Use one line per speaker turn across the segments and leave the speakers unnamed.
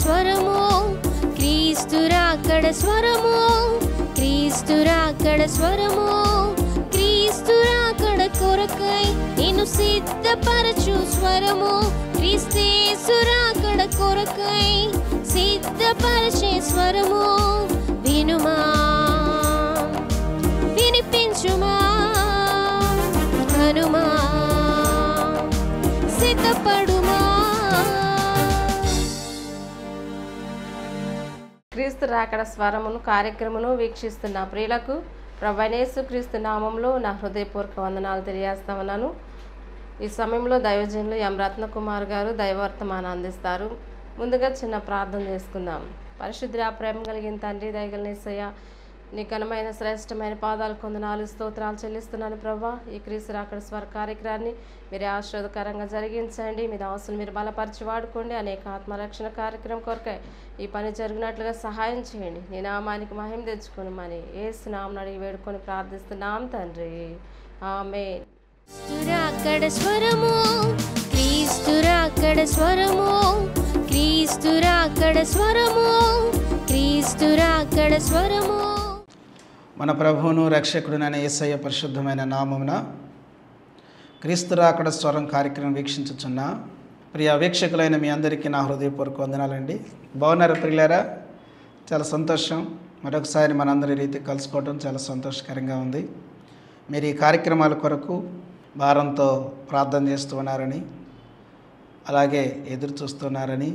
స్వరము, క్రీస్తు రాకడ స్వరము, క్రీస్తు రాకడ స్వరము, క్రీస్తు రాకడ కొరకై నిన్ను సిద్ధపరచు స్వరము, క్రీస్తు రాకడ కొరకై సిద్ధపరచే స్వరము. వినుమా, వినిపించుమా, హనుమా, సిద్ధపడుమా.
క్రీస్తు రాకడ స్వరమును కార్యక్రమను వీక్షిస్తున్న ప్రియులకు ప్రభువైన యేసుక్రీస్తు నామంలో నా హృదయపూర్వక వందనాలు తెలియజేస్తా ఉన్నాను. ఈ సమయంలో దైవజనులు ఎం రత్నకుమార్ గారు దైవవర్తమానం అందిస్తారు. ముందుగా చిన్న ప్రార్థన చేసుకుందాం. పరిశుద్ధ ప్రేమ కలిగిన తండ్రి, దయగలిగిన యేసయ్య, నీ ఘనమైన శ్రేష్టమైన పాదాలు కొందనాలు స్తోత్రాలు చెల్లిస్తున్నాను ప్రభా. ఈ క్రీస్తు రాకడ స్వర కార్యక్రమాన్ని మీరు ఆశీర్వాదకరంగా జరిగించండి. మీ దాసులు మీరు బలపరిచి వాడుకోండి. అనేక ఆత్మరక్షణ కార్యక్రమం కొరకై ఈ పని జరిగినట్లుగా సహాయం చేయండి. నీ నామానికి మహిమ తెచ్చుకొని మని యేసు నామమున అడిగి వేడుకొని ప్రార్థిస్తున్నాం తండ్రి, ఆమేన్.
రాకడ స్వరము, క్రీస్తు రాకడ స్వరము, క్రీస్తు రాకడ స్వరము, క్రీస్తు రాకడ స్వరము.
మన ప్రభువును రక్షకుడునైన యేసయ్య పరిశుద్ధమైన నామమున క్రీస్తు రాకడ స్వరం కార్యక్రమం వీక్షించుచున్న ప్రియ వీక్షకులైన మీ అందరికీ నా హృదయపూర్వక వందనాలండి. బాగున్నారా ప్రియులారా? చాలా సంతోషం. మరొకసారి మనందరి రీతి కలుసుకోవడం చాలా సంతోషకరంగా ఉంది. మీరు ఈ కార్యక్రమాల కొరకు భారంతో ప్రార్థన చేస్తూ ఉన్నారని, అలాగే ఎదురు చూస్తున్నారని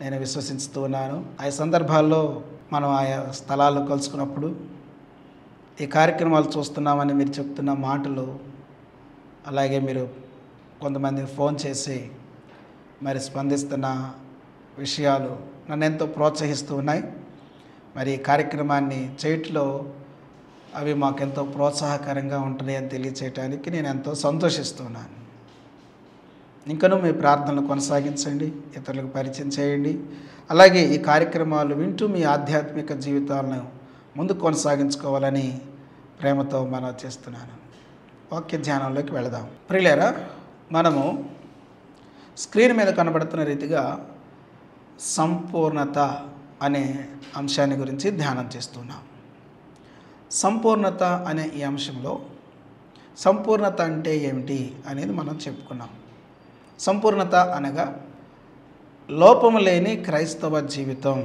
నేను విశ్వసిస్తూ ఉన్నాను. ఆ సందర్భాల్లో మనం ఆయా స్థలాల్లో కలుసుకున్నప్పుడు ఈ కార్యక్రమాలు చూస్తున్నామని మీరు చెప్తున్న మాటలు, అలాగే మీరు కొంతమంది ఫోన్ చేసి మరి స్పందిస్తున్న విషయాలు నన్ను ఎంతో ప్రోత్సహిస్తూ ఉన్నాయి. మరి ఈ కార్యక్రమాన్ని చేయట్లో అవి మాకెంతో ప్రోత్సాహకరంగా ఉంటున్నాయి అని తెలియచేయటానికి నేను ఎంతో సంతోషిస్తున్నాను. ఇంకనూ మీ ప్రార్థనలు కొనసాగించండి, ఇతరులకు పరిచయం చేయండి. అలాగే ఈ కార్యక్రమాలు వింటూ మీ ఆధ్యాత్మిక జీవితాలను ముందుకు కొనసాగించుకోవాలని ప్రేమతో మనవి చేస్తున్నాను. వాక్య ధ్యానంలోకి వెళదాం. ప్రియులారా, మనము స్క్రీన్ మీద కనబడుతున్న రీతిగా సంపూర్ణత అనే అంశాన్ని గురించి ధ్యానం చేస్తున్నాం. సంపూర్ణత అనే ఈ అంశంలో సంపూర్ణత అంటే ఏమిటి అనేది మనం చెప్పుకున్నాం. సంపూర్ణత అనగా లోపము లేని క్రైస్తవ జీవితం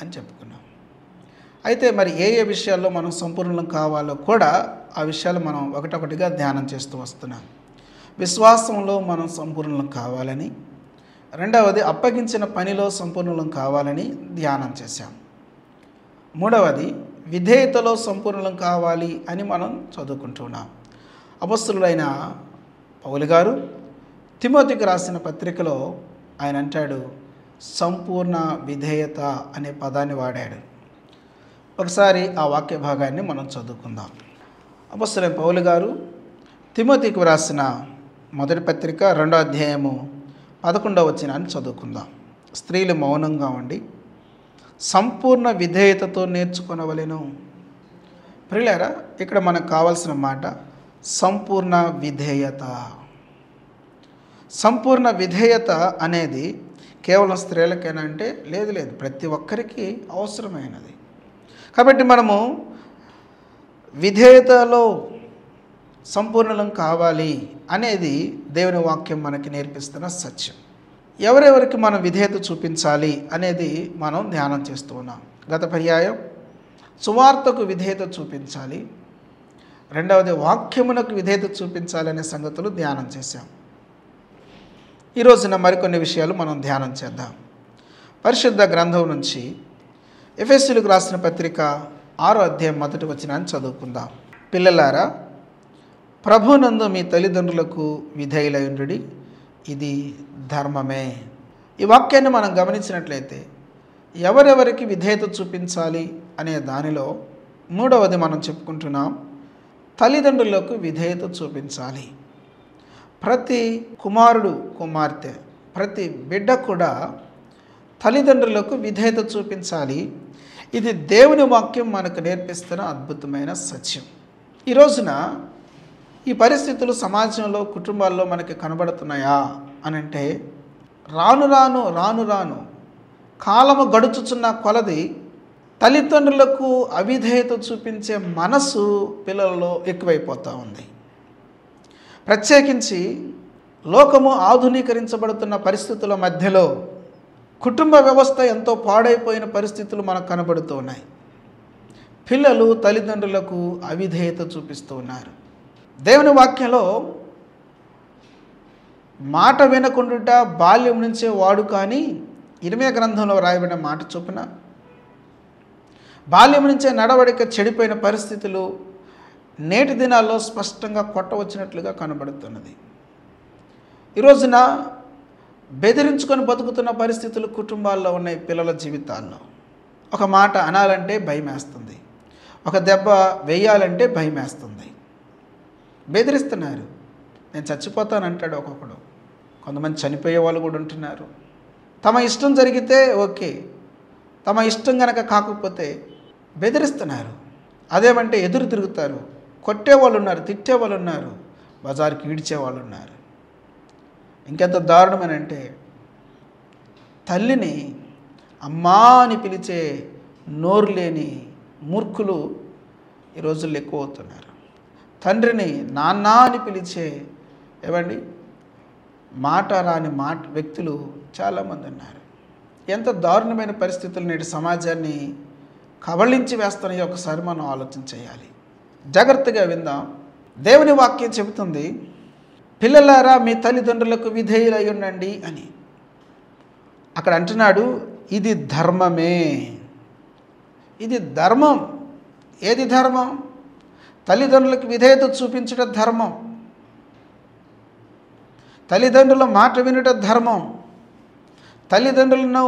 అని చెప్పుకున్నాం. అయితే మరి ఏ ఏ విషయాల్లో మనం సంపూర్ణం కావాలో కూడా ఆ విషయాలు మనం ఒకటొకటిగా ధ్యానం చేస్తూ వస్తున్నాం. విశ్వాసంలో మనం సంపూర్ణం కావాలని, రెండవది అప్పగించిన పనిలో సంపూర్ణం కావాలని ధ్యానం చేశాం. మూడవది విధేయతలో సంపూర్ణం కావాలి అని మనం చదువుకుంటున్నాం. అపొస్తలుడైన పౌలు గారు తిమోతికి రాసిన పత్రికలో ఆయన అంటాడు, సంపూర్ణ విధేయత అనే పదాన్ని వాడాడు. ఒకసారి ఆ వాక్య భాగాన్ని మనం చదువుకుందాం. అపొస్తలుడైన పౌలు గారు తిమోతికి రాసిన మొదటి పత్రిక 2వ అధ్యాయము 11వ వచనాన్ని చదువుకుందాం. స్త్రీలు మౌనంగా ఉండి సంపూర్ణ విధేయతతో నేర్చుకొనవలెను. ప్రియులారా, ఇక్కడ మనకు కావాల్సిన మాట సంపూర్ణ విధేయత. సంపూర్ణ విధేయత అనేది కేవలం స్త్రీలకైనా అంటే లేదు, ప్రతి ఒక్కరికి అవసరమైనది. కాబట్టి మనము విధేయతలో సంపూర్ణం కావాలి అనేది దేవుని వాక్యం మనకి నేర్పిస్తున్న సత్యం. ఎవరెవరికి మనం విధేయత చూపించాలి అనేది మనం ధ్యానం చేస్తూ ఉన్నాం. గత పర్యాయం సువార్తకు విధేయత చూపించాలి, రెండవది వాక్యమునకు విధేయత చూపించాలి అనే సంగతులు ధ్యానం చేశాం. ఈ రోజున మరికొన్ని విషయాలు మనం ధ్యానం చేద్దాం. పరిశుద్ధ గ్రంథం నుంచి ఎఫెసీయులకు రాసిన పత్రిక 6వ అధ్యాయం 1వ వచనాన్ని చదువుకుందాం. పిల్లలారా, ప్రభునందు మీ తల్లిదండ్రులకు విధేయులయుండుడి, ఇది ధర్మమే. ఈ వాక్యాన్ని మనం గమనించినట్లయితే ఎవరెవరికి విధేయత చూపించాలి అనే దానిలో మూడవది మనం చెప్పుకుంటున్నాం, తల్లిదండ్రులకు విధేయత చూపించాలి. ప్రతి కుమారుడు కుమార్తె, ప్రతి బిడ్డ కూడా తల్లిదండ్రులకు విధేయత చూపించాలి. ఇది దేవుని వాక్యం మనకు నేర్పిస్తున్న అద్భుతమైన సత్యం. ఈ రోజున ఈ పరిస్థితులు సమాజంలో కుటుంబాల్లో మనకి కనబడుతున్నాయా అని అంటే రాను రాను కాలము గడుచుచున్న కొలది తల్లిదండ్రులకు అవిధేయత చూపించే మనసు పిల్లలలో ఎక్కువైపోతూ ఉంది. ప్రత్యేకించి లోకము ఆధునీకరించబడుతున్న పరిస్థితుల మధ్యలో కుటుంబ వ్యవస్థ ఎంతో పాడైపోయిన పరిస్థితులు మనకు కనబడుతూ ఉన్నాయి. పిల్లలు తల్లిదండ్రులకు అవిధేయత చూపిస్తూ ఉన్నారు. దేవుని వాక్యంలో మాట వినకుండా బాల్యం నుంచే వాడు కానీ ఇర్మియా గ్రంథంలో రాయబడిన మాట చొప్పున బాల్యం నుంచే నడవడిక చెడిపోయిన పరిస్థితులు నేటి దినాల్లో స్పష్టంగా కొట్టవచ్చినట్లుగా కనబడుతున్నది. ఈ రోజున బెదిరించుకొని బతుకుతున్న పరిస్థితులు కుటుంబాల్లో ఉన్నాయి. పిల్లల జీవితాల్లో ఒక మాట అనాలంటే భయం వేస్తుంది, ఒక దెబ్బ వేయాలంటే భయం వేస్తుంది. బెదిరిస్తున్నారు. నేను చచ్చిపోతానంటాడు ఒక్కొక్కడు. కొంతమంది చనిపోయే వాళ్ళు కూడా ఉంటున్నారు. తమ ఇష్టం జరిగితే ఓకే, తమ ఇష్టం కనుక కాకపోతే బెదిరిస్తున్నారు. అదేమంటే ఎదురు తిరుగుతారు. కొట్టేవాళ్ళు ఉన్నారు, తిట్టేవాళ్ళు ఉన్నారు, బజారుకి ఈడ్చేవాళ్ళు ఉన్నారు. ఇంకెంత దారుణమనంటే తల్లిని అమ్మా అని పిలిచే నోరు లేని మూర్ఖులు ఈ రోజుల్లో ఎక్కువ అవుతున్నారు. తండ్రిని నాన్న అని పిలిచే మాట రాని వ్యక్తులు చాలామంది ఉన్నారు. ఎంత దారుణమైన పరిస్థితులు నేటి సమాజాన్ని కబళించి వేస్తున్నాయో ఒకసారి మనం ఆలోచన చేయాలి. జాగ్రత్తగా విందాం. దేవుని వాక్యం చెబుతుంది, పిల్లలారా మీ తల్లిదండ్రులకు విధేయులై ఉండండి అని. అక్కడ అంటున్నాడు, ఇది ధర్మమే. ఇది ధర్మం. ఏది ధర్మం? తల్లిదండ్రులకు విధేయత చూపించడం ధర్మం. తల్లిదండ్రుల మాట వినడం ధర్మం. తల్లిదండ్రులను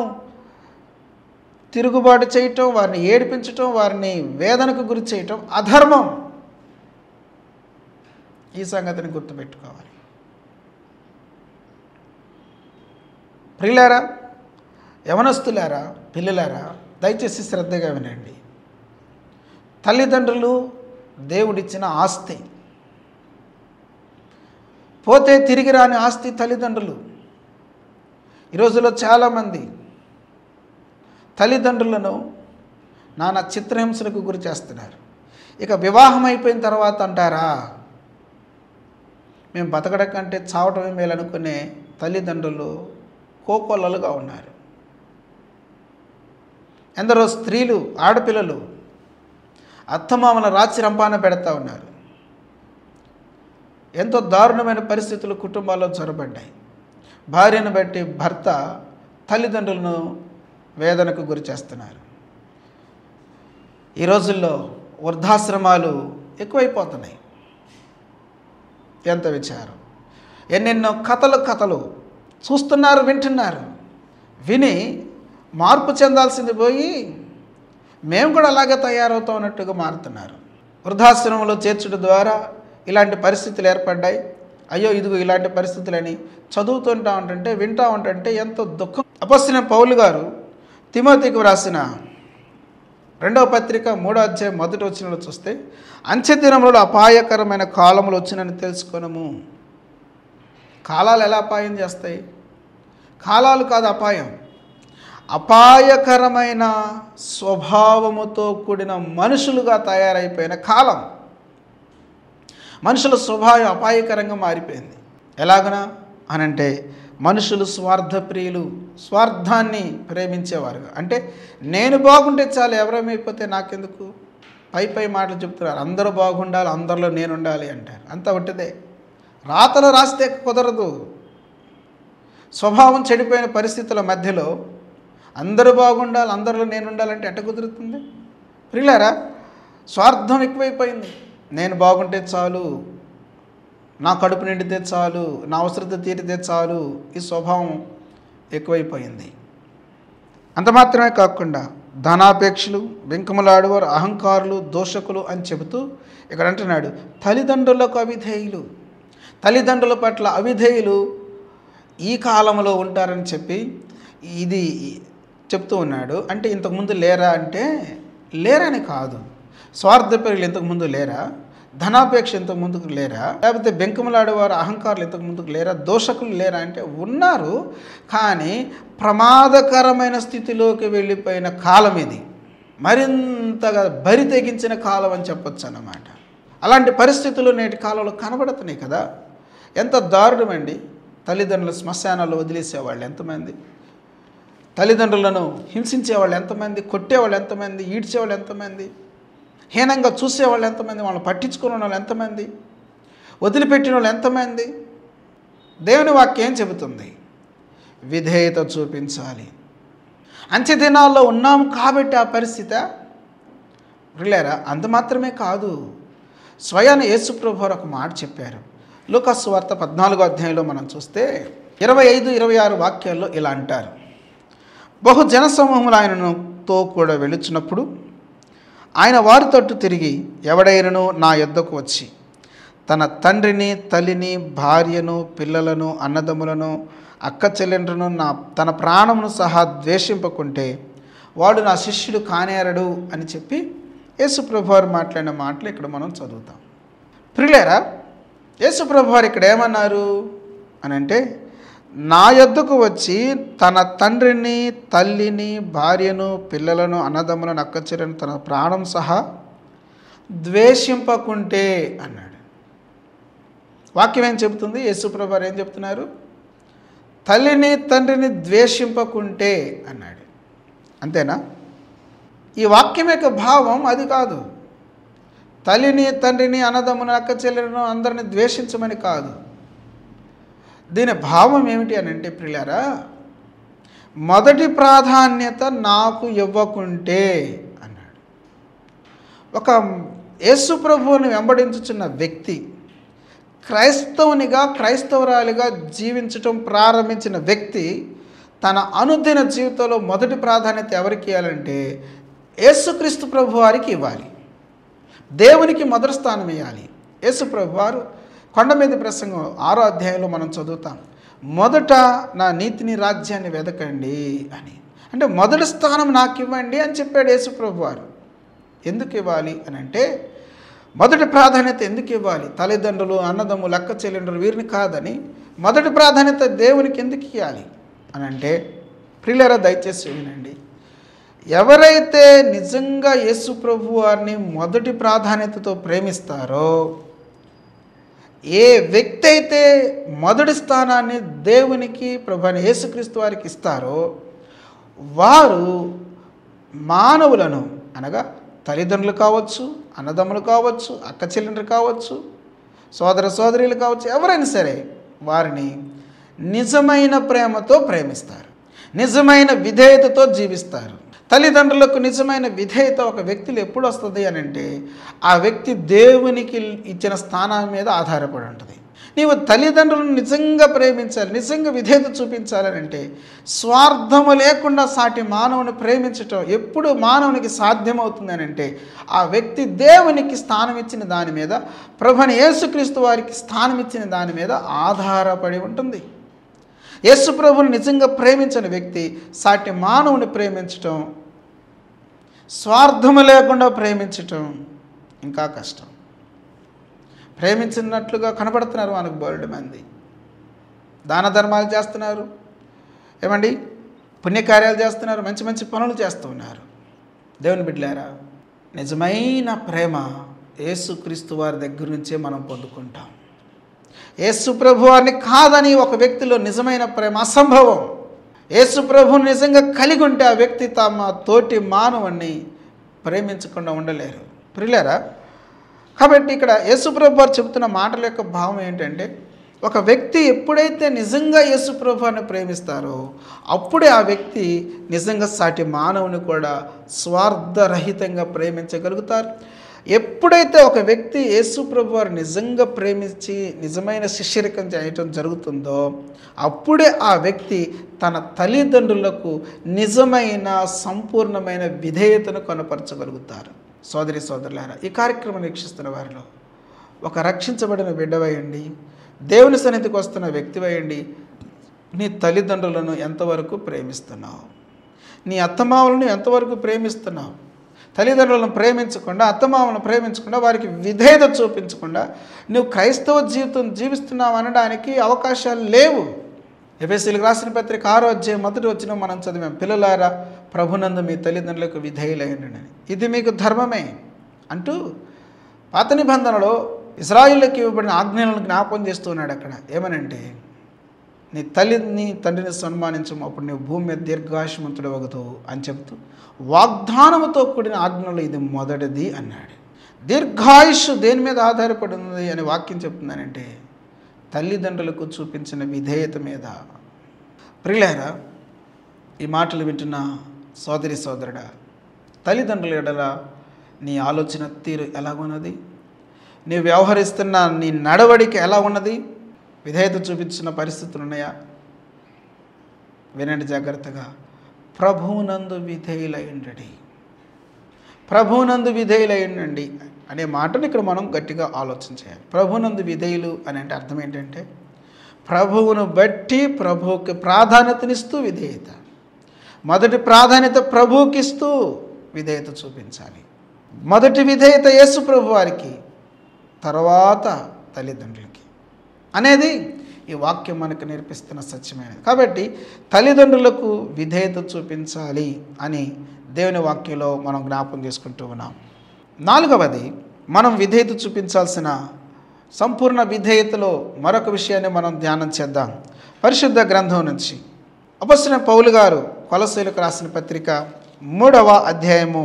తిరుగుబాటు చేయటం, వారిని ఏడిపించటం, వారిని వేదనకు గురి చేయటం అధర్మం. ఈ సంగతిని గుర్తుపెట్టుకోవాలి. ప్రియులారా, యవనస్తులారా, పిల్లలారా, దయచేసి శ్రద్ధగా వినండి. తల్లిదండ్రులు దేవుడిచ్చిన ఆస్తి. పోతే తిరిగి రాని ఆస్తి తల్లిదండ్రులు. ఈ రోజుల్లో చాలామంది తల్లిదండ్రులను నానా చిత్రహింసలకు గురి చేస్తున్నారు. ఇక వివాహం అయిపోయిన తర్వాత అంటారా, మేము బతకడం కంటే చావటమే మేలనుకునే తల్లిదండ్రులు కోకొల్లలుగా ఉన్నారు. ఎందరో స్త్రీలు, ఆడపిల్లలు అత్తమామల రాచి రంపాన పెడతా ఉన్నారు. ఎంతో దారుణమైన పరిస్థితులు కుటుంబాల్లో చొరబడ్డాయి. భార్యను బట్టి భర్త తల్లిదండ్రులను వేదనకు గురి చేస్తున్నారు. ఈ రోజుల్లో వృద్ధాశ్రమాలు ఎక్కువైపోతున్నాయి. ఎంత విచారం! ఎన్నెన్నో కథలు చూస్తున్నారు, వింటున్నారు. విని మార్పు చెందాల్సింది పోయి మేము కూడా అలాగే తయారవుతాం అన్నట్టుగా మారుతున్నారు. వృద్ధాశ్రమంలో చేర్చడం ద్వారా ఇలాంటి పరిస్థితులు ఏర్పడ్డాయి. అయ్యో ఇదిగో ఇలాంటి పరిస్థితులని చదువుతుంటా ఉంటుంటే, వింటూ ఉంటుంటే ఎంతో దుఃఖం. అపొస్తలుడైన పౌలు గారు తిమోతికి వ్రాసిన 2వ పత్రిక 3వ అధ్యాయం 1వ వచనంలో చూస్తే, అంచె దినములలో అపాయకరమైన కాలములు వచ్చినని తెలుసుకొనము. కాలాలు ఎలా అపాయం చేస్తాయి? కాలాలు కాదు అపాయం. అపాయకరమైన స్వభావముతో కూడిన మనుషులుగా తయారైపోయిన కాలం. మనుషుల స్వభావం అపాయకరంగా మారిపోయింది. ఎలాగనా అనంటే, మనుషులు స్వార్థప్రియులు, స్వార్థాన్ని ప్రేమించేవారు. అంటే నేను బాగుంటే చాలు, ఎవరేమైపోతే నాకెందుకు, పై మాటలు చెప్తున్నారు. అందరూ బాగుండాలి, అందరిలో నేను ఉండాలి అంటారు. అంత ఒకటిదే. రాతలు రాస్తే కుదరదు. స్వభావం చెడిపోయిన పరిస్థితుల మధ్యలో అందరూ బాగుండాలి, అందరిలో నేను ఉండాలంటే ఎట్ట కుదురుతుంది? ప్రియులారా, స్వార్థం ఎక్కువైపోయింది. నేను బాగుంటే చాలు, నా కడుపు నిండితే చాలు, నా అవసరత తీరితే చాలు. ఈ స్వభావం ఎక్కువైపోయింది. అంత మాత్రమే కాకుండా ధనాపేక్షలు, వెంకములాడువారు, అహంకారులు, దోషకులు అని చెబుతూ ఇక్కడ అంటున్నాడు, తల్లిదండ్రులకు అవిధేయులు. తల్లిదండ్రుల పట్ల అవిధేయులు ఈ కాలంలో ఉంటారని చెప్పి ఇది చెప్తూ ఉన్నాడు. అంటే ఇంతకుముందు లేరా అంటే లేరని కాదు. స్వార్థప్రియులు ఇంతకుముందు లేరా? ధనాపేక్ష ఇంతకు ముందుకు లేరా? లేకపోతే బెంకములాడేవారు అహంకారులు ఇంతకు ముందుకు లేరా? దోషకులు లేరా అంటే ఉన్నారు. కానీ ప్రమాదకరమైన స్థితిలోకి వెళ్ళిపోయిన కాలం ఇది. మరింతగా బరి తెగించిన కాలం అని చెప్పొచ్చు అన్నమాట. అలాంటి పరిస్థితులు నేటి కాలంలో కనబడుతున్నాయి కదా. ఎంత దారుణమండి. తల్లిదండ్రులు శ్మశానాల్లో వదిలేసేవాళ్ళు ఎంతమంది, తల్లిదండ్రులను హింసించేవాళ్ళు ఎంతమంది, కొట్టేవాళ్ళు ఎంతమంది, ఈడ్చేవాళ్ళు ఎంతమంది, హీనంగా చూసేవాళ్ళు ఎంతమంది, వాళ్ళని పట్టించుకునే వాళ్ళు ఎంతమంది, వదిలిపెట్టిన వాళ్ళు ఎంతమంది. దేవుని వాక్యం ఏం చెబుతుంది? విధేయత చూపించాలి. అంచె దినాల్లో ఉన్నాం కాబట్టి ఆ పరిస్థితి రిలేరా. అంత మాత్రమే కాదు, స్వయాన యేసుప్రభు వారు ఒక మాట చెప్పారు. లూకా సువార్త 14వ అధ్యాయంలో మనం చూస్తే 25-26 వాక్యాల్లో ఇలా అంటారు. బహు జనసమూహములు ఆయనతో కూడా వెళుచున్నప్పుడు ఆయన వారి తట్టు తిరిగి, ఎవడైనను నా యొద్దకు వచ్చి తన తండ్రిని, తల్లిని, భార్యను, పిల్లలను, అన్నదమ్ములను, అక్క చెల్లెండ్రును, తన ప్రాణమును సహా ద్వేషింపకుంటే వాడు నా శిష్యుడు కానేరడు అని చెప్పి యేసుప్రభు వారు మాట్లాడిన మాటలు ఇక్కడ మనం చదువుతాం. ప్రియులారా, యేసుప్రభు వారు ఇక్కడ ఏమన్నారు అని అంటే, నా యొద్దకు వచ్చి తన తండ్రిని, తల్లిని, భార్యను, పిల్లలను, అన్నదమ్ములను, అక్కచెల్లెలను, తన ప్రాణం సహా ద్వేషింపకుంటే అన్నాడు. వాక్యం ఏం చెబుతుంది? యేసుప్రభు వారు ఏం చెప్తున్నారు? తల్లిని, తండ్రిని ద్వేషింపకుంటే అన్నాడు. అంతేనా? ఈ వాక్యం యొక్క భావం అది కాదు. తల్లిని, తండ్రిని, అన్నదమ్ములను, అక్కచెల్లెలను అందరిని ద్వేషించమని కాదు. దీని భావం ఏమిటి అని అంటే ప్రియులారా, మొదటి ప్రాధాన్యత నాకు ఇవ్వకుంటే అన్నాడు. ఒక యేసు ప్రభువుని వెంబడించుచున్న వ్యక్తి, క్రైస్తవురాలిగా జీవించటం ప్రారంభించిన వ్యక్తి తన అనుదిన జీవితంలో మొదటి ప్రాధాన్యత ఎవరికి ఇవ్వాలంటే యేసుక్రీస్తు ప్రభు వారికి ఇవ్వాలి. దేవునికి మొదటి స్థానం ఇవ్వాలి. యేసు ప్రభు వారు కొండ మీద ప్రసంగం 6వ అధ్యాయంలో మనం చదువుతాం. మొదట నా నీతిని, రాజ్యాన్ని వెదకండి అని. అంటే మొదటి స్థానం నాకు ఇవ్వండి అని చెప్పాడు యేసు ప్రభు వారు. ఎందుకు ఇవ్వాలి అని అంటే, మొదటి ప్రాధాన్యత ఎందుకు ఇవ్వాలి? తల్లిదండ్రులు, అన్నదమ్ములు, అక్క చెల్లెండ్రులు వీరిని కాదని మొదటి ప్రాధాన్యత దేవునికి ఎందుకు ఇవ్వాలి అని అంటే, ప్రియులారా దయచేసి వినండి. ఎవరైతే నిజంగా యేసు ప్రభు వారిని మొదటి ప్రాధాన్యతతో ప్రేమిస్తారో, ఏ వ్యక్తి అయితే మొదటి స్థానాన్ని దేవునికి, ప్రభువైన యేసుక్రీస్తు వారికి ఇస్తారో, వారు మానవులను అనగా తల్లిదండ్రులు కావచ్చు, అన్నదమ్ములు కావచ్చు, అక్క చెల్లెండ్రులు కావచ్చు, సోదర సోదరీలు కావచ్చు, ఎవరైనా సరే వారిని నిజమైన ప్రేమతో ప్రేమిస్తారు, నిజమైన విధేయతతో జీవిస్తారు. తల్లిదండ్రులకు నిజమైన విధేయత ఒక వ్యక్తిలో ఎప్పుడు వస్తుంది అని అంటే, ఆ వ్యక్తి దేవునికి ఇచ్చిన స్థానం మీద ఆధారపడి ఉంటుంది. నీవు తల్లిదండ్రులను నిజంగా ప్రేమించాలి, నిజంగా విధేయత చూపించాలని అంటే స్వార్థము లేకుండా సాటి మానవుని ప్రేమించటం ఎప్పుడు మానవునికి సాధ్యమవుతుంది అని అంటే, ఆ వ్యక్తి దేవునికి స్థానం ఇచ్చిన దాని మీద, ప్రభువైన యేసుక్రీస్తు వారికి స్థానం ఇచ్చిన దాని మీద ఆధారపడి ఉంటుంది. యేసు ప్రభువుని నిజంగా ప్రేమించిన వ్యక్తి సాటి మానవుని ప్రేమించటం, స్వార్థము లేకుండా ప్రేమించటం ఇంకా కష్టం. ప్రేమించినట్లుగా కనబడుతున్నారు మనకు బోలెడు మంది. దాన ధర్మాలు చేస్తున్నారు, ఏమండి పుణ్యకార్యాలు చేస్తున్నారు, మంచి మంచి పనులు చేస్తూ ఉన్నారు. దేవుని బిడ్డలారా, నిజమైన ప్రేమ యేసుక్రీస్తు వారి దగ్గర నుంచే మనం పొందుకుంటాం. యేసు ప్రభు వారిని కాదని ఒక వ్యక్తిలో నిజమైన ప్రేమ అసంభవం. యేసు ప్రభువుని నిజంగా కలిగి ఉంటే ఆ వ్యక్తి తమ తోటి మానవుణ్ణి ప్రేమించకుండా ఉండలేరు. ప్రియులారా, కాబట్టి ఇక్కడ యేసు ప్రభు వారు చెబుతున్న మాటల యొక్క భావం ఏంటంటే, ఒక వ్యక్తి ఎప్పుడైతే నిజంగా యేసు ప్రభువుని ప్రేమిస్తారో అప్పుడే ఆ వ్యక్తి నిజంగా సాటి మానవుని కూడా స్వార్థరహితంగా ప్రేమించగలుగుతారు. ఎప్పుడైతే ఒక వ్యక్తి యేసు ప్రభు వారు నిజంగా ప్రేమించి నిజమైన శిష్యరికం చేయటం జరుగుతుందో అప్పుడే ఆ వ్యక్తి తన తల్లిదండ్రులకు నిజమైన సంపూర్ణమైన విధేయతను కనపరచగలుగుతారు. సోదరి సోదరులారా, ఈ కార్యక్రమం వీక్షిస్తున్న వారిలో ఒక రక్షించబడిన బిడ్డవయండి, దేవుని సన్నిధికి వస్తున్న వ్యక్తివయండి, నీ తల్లిదండ్రులను ఎంతవరకు ప్రేమిస్తున్నావు? నీ అత్తమామలను ఎంతవరకు ప్రేమిస్తున్నావు? తల్లిదండ్రులను ప్రేమించకుండా, అత్తమామలను ప్రేమించకుండా, వారికి విధేయత చూపించకుండా నువ్వు క్రైస్తవ జీవితం జీవిస్తున్నావు అనడానికి అవకాశాలు లేవు. ఎఫెసీయులకు రాసిన పత్రిక 6వ అధ్యాయం 1వ వచనం మనం చదివాం. పిల్లలారా, ప్రభునందు మీ తల్లిదండ్రులకు విధేయులైండి, ఇది మీకు ధర్మమే అంటూ పాత నిబంధనలో ఇశ్రాయేలుకి ఇవ్వబడిన ఆజ్ఞలను జ్ఞాపకం చేస్తూ ఉన్నాడు. అక్కడ ఏమనంటే, నీ తల్లిని తండ్రిని సన్మానించము, అప్పుడు నువ్వు భూమి మీద దీర్ఘాయుష్మంతుడు అవుతావు అని చెబుతూ వాగ్దానముతో కూడిన ఆజ్ఞలు ఇది మొదటిది అన్నాడు. దీర్ఘాయుష్ దేని మీద ఆధారపడి ఉంది అని వాక్యం చెప్తుందనంటే తల్లిదండ్రులకు చూపించిన విధేయత మీద. ప్రియులారా, ఈ మాటలు వింటున్న సోదరి సోదరుడా, తల్లిదండ్రుల ఎడల నీ ఆలోచన తీరు ఎలాగున్నది? నీ వ్యవహరిస్తున్న నీ నడవడిక ఎలా ఉన్నది? విధేయత చూపించిన పరిస్థితులు ఉన్నాయా? వినండి జాగ్రత్తగా. ప్రభువునందు విధేయులైండి, ప్రభువునందు విధేయులైండి అనే మాటను ఇక్కడ మనం గట్టిగా ఆలోచన చేయాలి. ప్రభువునందు విధేయులు అని అంటే అర్థం ఏంటంటే ప్రభువును బట్టి ప్రభువుకి ప్రాధాన్యతనిస్తూ విధేయత. మొదటి ప్రాధాన్యత ప్రభువుకి ఇస్తూ విధేయత చూపించాలి. మొదటి విధేయత యేసు ప్రభు వారికి, తర్వాత తల్లిదండ్రులకి అనేది ఈ వాక్యం మనకు నేర్పిస్తున్న సత్యమైనది. కాబట్టి తల్లిదండ్రులకు విధేయత చూపించాలి అని దేవుని వాక్యంలో మనం జ్ఞాపకం చేసుకుంటూ ఉన్నాం. 4వది, మనం విధేయత చూపించాల్సిన సంపూర్ణ విధేయతలో మరొక విషయాన్ని మనం ధ్యానం చేద్దాం. పరిశుద్ధ గ్రంథం నుంచి అపొస్తలుడైన పౌలు గారు కొలస్సీయులకు రాసిన పత్రిక 3వ అధ్యాయము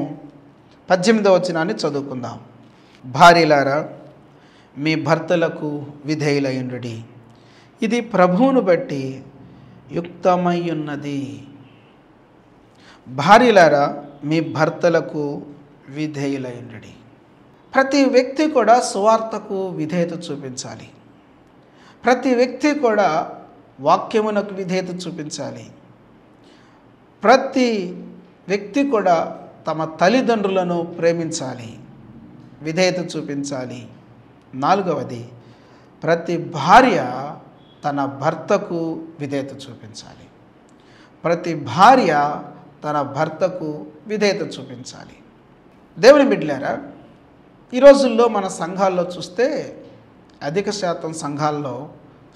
18వ వచనాన్ని చదువుకుందాం. భార్యలారా, మీ భర్తలకు విధేయులైండుడి, ఇది ప్రభువును బట్టి యుక్తమై ఉన్నది. భార్యలారా, మీ భర్తలకు విధేయులైండుడి. ప్రతి వ్యక్తి కూడా సువార్తకు విధేయత చూపించాలి. ప్రతి వ్యక్తి కూడా వాక్యమునకు విధేయత చూపించాలి. ప్రతి వ్యక్తి కూడా తమ తల్లిదండ్రులను ప్రేమించాలి, విధేయత చూపించాలి. 4వది, ప్రతి భార్య తన భర్తకు విధేయత చూపించాలి. ప్రతి భార్య తన భర్తకు విధేయత చూపించాలి. దేవుని బిడ్డలారా, ఈ రోజుల్లో మన సంఘాల్లో చూస్తే అధిక శాతం సంఘాల్లో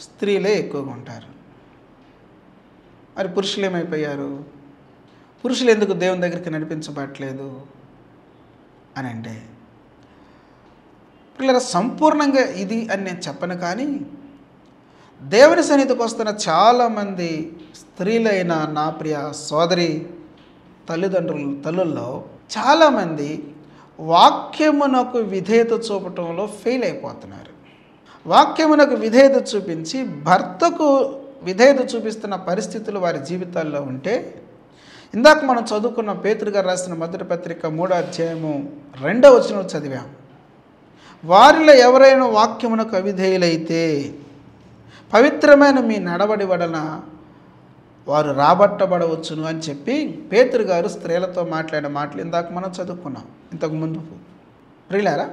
స్త్రీలే ఎక్కువగా ఉంటారు. మరి పురుషులు ఏమైపోయారు? పురుషులు ఎందుకు దేవుని దగ్గరికి నడిపించబడట్లేదు అని అంటే, పిల్లల సంపూర్ణంగా ఇది అని నేను చెప్పను, కానీ దేవుని సన్నిధికి వస్తున్న చాలామంది స్త్రీలైన నా ప్రియ సోదరి తల్లుల్లో చాలామంది వాక్యమునకు విధేయత చూపటంలో ఫెయిల్ అయిపోతున్నారు. వాక్యమునకు విధేయత చూపించి భర్తకు విధేయత చూపిస్తున్న పరిస్థితులు వారి జీవితాల్లో ఉంటే, ఇందాక మనం చదువుకున్న పేతురు గారు రాసిన మొదటి పత్రిక 3వ అధ్యాయము 2వ వచనం చదివాం. వారిలో ఎవరైనా వాక్యమునకు అవిధేయులైతే పవిత్రమైన మీ నడవడి వలన వారు రాబట్టబడవచ్చును అని చెప్పి పేతురు గారు స్త్రీలతో మాట్లాడిన మాటలు ఇందాక మనం చదువుకున్నాం ఇంతకు ముందు. ప్రియులారా,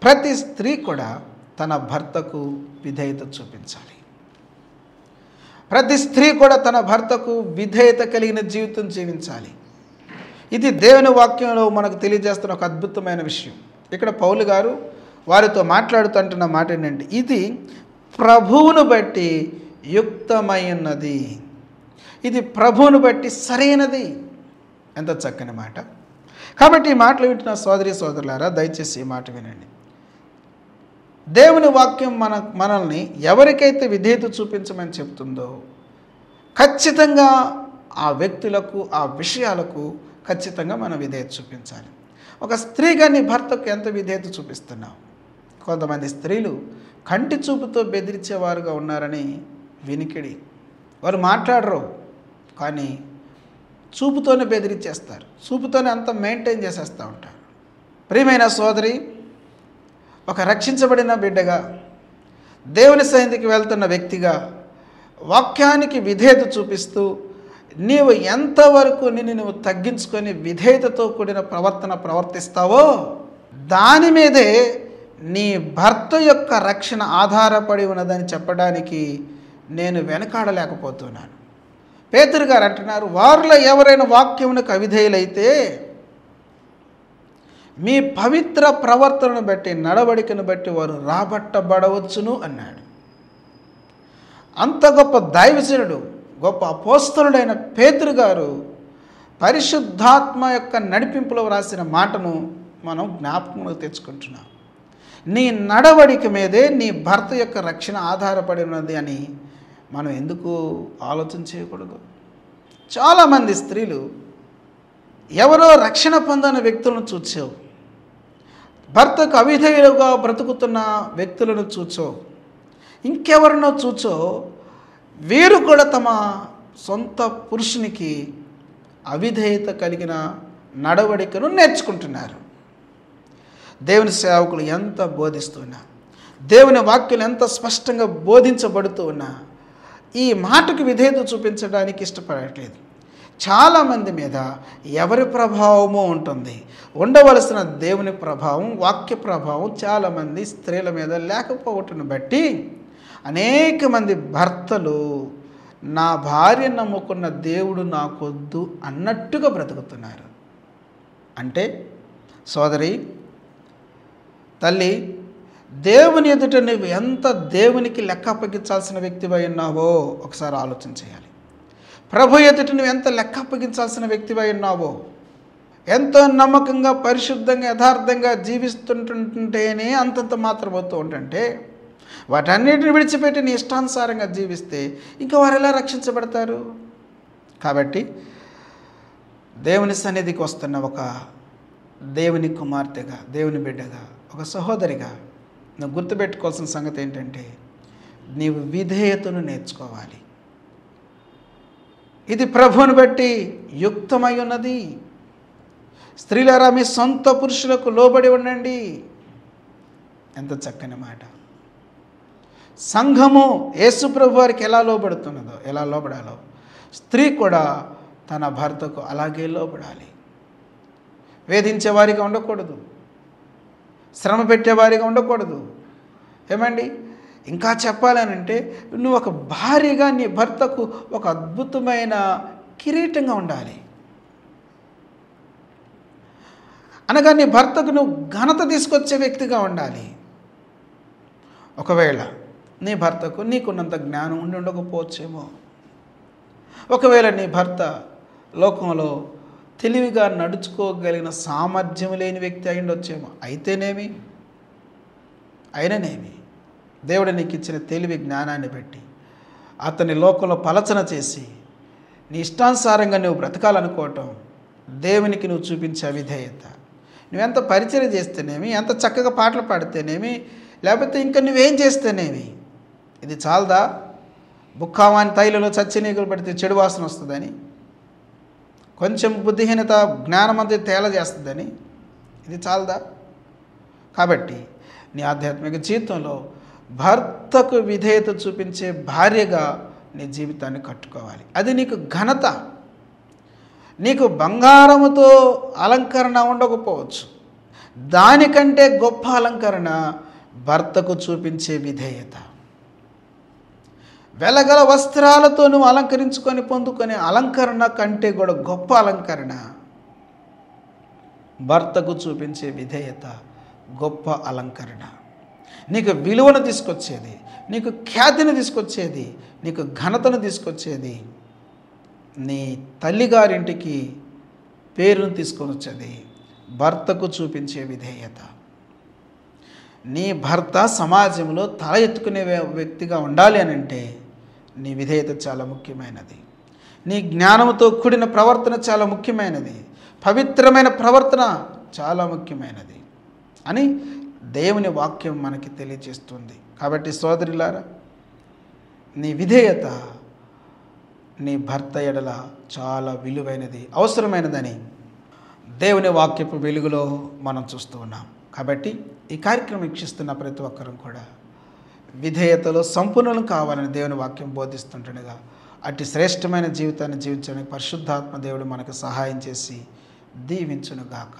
ప్రతి స్త్రీ కూడా తన భర్తకు విధేయత చూపించాలి. ప్రతి స్త్రీ కూడా తన భర్తకు విధేయత కలిగిన జీవితం జీవించాలి. ఇది దేవుని వాక్యంలో మనకు తెలియజేస్తున్న ఒక అద్భుతమైన విషయం. ఇక్కడ పౌలు గారు వారితో మాట్లాడుతుంటున్న మాట ఏంటంటే, ఇది ప్రభువును బట్టి యుక్తమైనది, ఇది ప్రభువును బట్టి సరైనది. ఎంత చక్కని మాట. కాబట్టి ఈ మాటలు వింటున్న సోదరి సోదరులారా, దయచేసి ఈ మాట వినండి. దేవుని వాక్యం మనల్ని ఎవరికైతే విధేయత చూపించమని చెప్తుందో ఖచ్చితంగా ఆ వ్యక్తులకు, ఆ విషయాలకు ఖచ్చితంగా మనం విధేయత చూపించాలి. ఒక స్త్రీగా నీ భర్తకు ఎంత విధేయత చూపిస్తున్నావు? కొంతమంది స్త్రీలు కంటి చూపుతో బెదిరించేవారుగా ఉన్నారని వినికిడి. వారు మాట్లాడరు, కానీ చూపుతోనే బెదిరించేస్తారు, చూపుతోనే అంత మెయింటైన్ చేసేస్తూ ఉంటారు. ప్రియమైన సోదరి, ఒక రక్షించబడిన బిడ్డగా, దేవుని సన్నిధికి వెళ్తున్న వ్యక్తిగా వాక్యానికి విధేయత చూపిస్తూ నీవు ఎంతవరకు నువ్వు తగ్గించుకొని విధేయతతో కూడిన ప్రవర్తిస్తావో దాని మీదే నీ భర్త యొక్క రక్షణ ఆధారపడి ఉన్నదని చెప్పడానికి నేను వెనకాడలేకపోతున్నాను. పేతురు గారు అంటున్నారు, వారిలో ఎవరైనా వాక్యమునకు అవిధేయులైతే మీ పవిత్ర ప్రవర్తనను బట్టి, నడవడికను బట్టి వారు రాబట్టబడవచ్చును అన్నాడు. అంత గొప్ప దైవజనుడు, గొప్ప అపోస్తలుడైన పేతురు గారు పరిశుద్ధాత్మ యొక్క నడిపింపులో వ్రాసిన మాటను మనం జ్ఞాపకంలో తెచ్చుకుంటున్నాం. నీ నడవడిక మీదే నీ భర్త యొక్క రక్షణ ఆధారపడి ఉన్నది అని మనం ఎందుకు ఆలోచన చేయకూడదు? చాలామంది స్త్రీలు ఎవరో రక్షణ పొందని వ్యక్తులను చూచావు, భర్తకు అవిధేయులుగా బ్రతుకుతున్న వ్యక్తులను చూచో, ఇంకెవరినో చూచో, వీరు కూడా తమ సొంత పురుషునికి అవిధేయత కలిగిన నడవడికను నేర్చుకుంటున్నారు. దేవుని సేవకులు ఎంత బోధిస్తున్నా, దేవుని వాక్యం ఎంత స్పష్టంగా బోధించబడుతూ ఉన్నా ఈ మాటకు విధేయత చూపించడానికి ఇష్టపడట్లేదు. చాలామంది మీద ఎవరి ప్రభావమో ఉంటుంది. ఉండవలసిన దేవుని ప్రభావం, వాక్య ప్రభావం చాలామంది స్త్రీల మీద లేకపోవటను బట్టి అనేక మంది భర్తలు నా భార్య నమ్ముకున్న దేవుడు నాకొద్దు అన్నట్టుగా బ్రతుకుతున్నారు. అంటే సోదరి, తల్లి, దేవుని ఎదుట నువ్వు ఎంత దేవునికి లెక్క అప్పగించాల్సిన వ్యక్తివై ఉన్నావో ఒకసారి ఆలోచన చేయాలి. ప్రభు ఎదుట నువ్వు ఎంత లెక్క అప్పగించాల్సిన వ్యక్తివై ఉన్నావో, ఎంతో నమ్మకంగా, పరిశుద్ధంగా, యథార్థంగా జీవిస్తుంటుంటేనే అంతంత మాత్రం అవుతూ ఉంటుంటే, వాటన్నిటిని విడిచిపెట్టి నీ ఇష్టానుసారంగా జీవిస్తే ఇంకా వారు ఎలా రక్షించబడతారు? కాబట్టి దేవుని సన్నిధికి వస్తున్న ఒక దేవుని కుమార్తెగా, దేవుని బిడ్డగా, ఒక సహోదరిగా నువ్వు గుర్తుపెట్టుకోవాల్సిన సంగతి ఏంటంటే, నీవు విధేయతను నేర్చుకోవాలి. ఇది ప్రభువుని బట్టి యుక్తమై ఉన్నది. స్త్రీలారా, మీ సొంత పురుషులకు లోబడి ఉండండి. ఎంత చక్కని మాట. సంఘము యేసు ప్రభు వారికి ఎలా లోబడుతున్నదో, ఎలా లోబడాలో స్త్రీ కూడా తన భర్తకు అలాగే లోబడాలి. వేధించేవారిగా ఉండకూడదు, శ్రమ పెట్టేవారిగా ఉండకూడదు. ఏమండి, ఇంకా చెప్పాలనంటే నువ్వు ఒక భార్యగా నీ భర్తకు ఒక అద్భుతమైన కిరీటంగా ఉండాలి. అనగా నీ భర్తకు నువ్వు ఘనత తీసుకొచ్చే వ్యక్తిగా ఉండాలి. ఒకవేళ నీ భర్తకు నీకున్నంత జ్ఞానం ఉండి ఉండకపోవచ్చేమో, ఒకవేళ నీ భర్త లోకంలో తెలివిగా నడుచుకోగలిగిన సామర్థ్యం లేని వ్యక్తి అయి ఉండొచ్చేమో, అయిననేమి దేవుడు నీకు ఇచ్చిన తెలివి జ్ఞానాన్ని బట్టి అతని లోకంలో పలచన చేసి నీ ఇష్టానుసారంగా నువ్వు బ్రతకాలనుకోవటం దేవునికి నువ్వు చూపించే అవిధేయత. నువ్వెంత పరిచయం చేస్తేనేమి, ఎంత చక్కగా పాటలు పాడితేనేమి, లేకపోతే ఇంకా నువ్వేం చేస్తేనేమి, ఇది చాలదా? బుక్కావాని తైలలో చచ్చినీగులు పడితే చెడు వాసన వస్తుందని, కొంచెం బుద్ధిహీనత జ్ఞానమంతా తేల చేస్తుందని, ఇది చాలదా? కాబట్టి నీ ఆధ్యాత్మిక జీవితంలో భర్తకు విధేయత చూపించే భార్యగా నీ జీవితాన్ని కట్టుకోవాలి. అది నీకు ఘనత. నీకు బంగారముతో అలంకరణ ఉండకపోవచ్చు, దానికంటే గొప్ప అలంకరణ భర్తకు చూపించే విధేయత. వెలగల వస్త్రాలతో నువ్వు అలంకరించుకొని పొందుకునే అలంకరణ కంటే కూడా గొప్ప అలంకరణ భర్తకు చూపించే విధేయత, గొప్ప అలంకరణ. నీకు విలువను తీసుకొచ్చేది, నీకు ఖ్యాతిని తీసుకొచ్చేది, నీకు ఘనతను తీసుకొచ్చేది, నీ తల్లిగారింటికి పేరును తీసుకొని వచ్చేది భర్తకు చూపించే విధేయత. నీ భర్త సమాజంలో తల ఎత్తుకునే వ్యక్తిగా ఉండాలి అని అంటే నీ విధేయత చాలా ముఖ్యమైనది. నీ జ్ఞానంతో కూడిన ప్రవర్తన చాలా ముఖ్యమైనది. పవిత్రమైన ప్రవర్తన చాలా ముఖ్యమైనది అని దేవుని వాక్యం మనకి తెలియజేస్తుంది. కాబట్టి సోదరులారా, నీ విధేయత నీ భర్త ఎడల చాలా విలువైనది, అవసరమైనదని దేవుని వాక్యపు వెలుగులో మనం చూస్తూ ఉన్నాం. కాబట్టి ఈ కార్యక్రమం వీక్షిస్తున్న ప్రతి ఒక్కరూ కూడా విధేయతలో సంపూర్ణం కావాలని దేవుని వాక్యం బోధిస్తుంటుండగా అట్టి శ్రేష్టమైన జీవితాన్ని జీవించడానికి పరిశుద్ధాత్మ దేవుడు మనకు సహాయం చేసి దీవించునుగాక.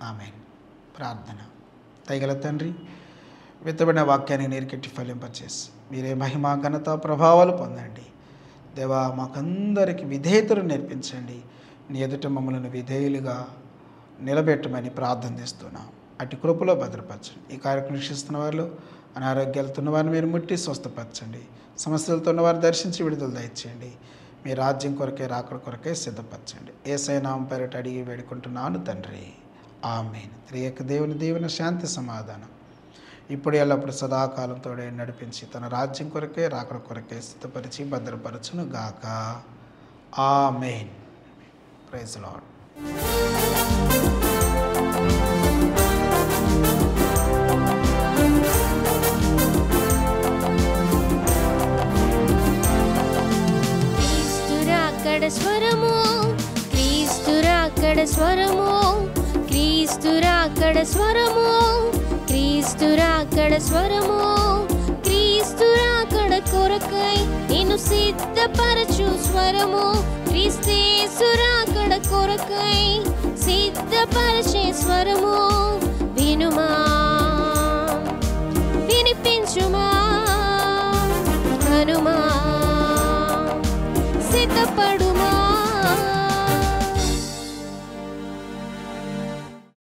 ఆమేన్. ప్రార్థన. దయగల తండ్రి, విత్తబడిన వాక్యాన్ని నీరుకెట్టి ఫలింపచేసి మీరే మహిమ, ఘనత, ప్రభావాలు పొందండి. దేవా, మాకందరికి విధేయతను నేర్పించండి. నీ ఎదుట మమ్మల్ని విధేయులుగా నిలబెట్టమని ప్రార్థన చేస్తున్నాం. అటు కృపలో భద్రపరచండి. ఈ కార్యక్రమం వీక్షిస్తున్న వాళ్ళు అనారోగ్యాలతో ఉన్న వారిని మీరు ముట్టి స్వస్థపరచండి. సమస్యలతో ఉన్న వారిని దర్శించి విడుదల దయచేయండి. మీ రాజ్యం కొరకే రాకడ కొరకే సిద్ధపరచండి. యేసయ్య నామం పేరిట అడిగి వేడుకుంటున్నాను తండ్రి, ఆమేన్. త్రియేక దేవుని దీవెన, శాంతి, సమాధానం ఇప్పుడు ఎల్లప్పుడు సదాకాలంతో నడిపించి తన రాజ్యం కొరకే రాకడ కొరకే సిద్ధపరిచి భద్రపరచును గాక. ఆమేన్. Praise Lord.
స్వరము క్రీస్తురాకడ స్వరము క్రీస్తురాకడ స్వరము క్రీస్తురాకడ స్వరము క్రీస్తురాకడ కొరకై నిన్ను సిద్ధపరచు స్వరము క్రీస్తేసురాకడ కొరకై సిద్ధపరచే స్వరము వినుమా వినిపించుమా హనుమా సిద్ధపడు